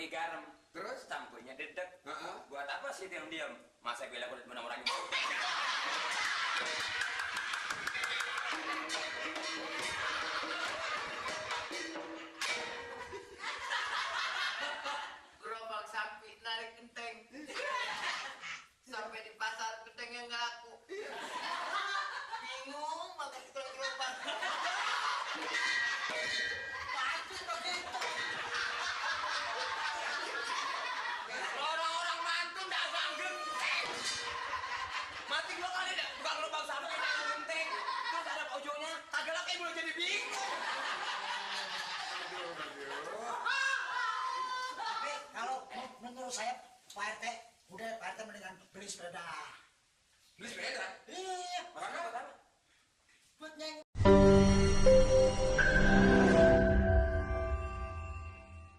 beli garam. Terus? Campurnya dedek. Heeh. Buat apa sih diam-diam? Masa bela kulit menang orang itu? Gerobak sapi narik genteng. Sampai di pasar gentengnya nggak laku. Bingung banget tukang gerobak. Pasti begitu. Orang-orang mantun dagang genteng. Mati dua kali dah tukang lubang sapi dagang genteng. Terus ada Pak Ujonya, kagak laku mulai jadi bingung. Tapi kalau menurut saya Pak RT udah Pak RT mendingan beli sepeda. Beli sepeda?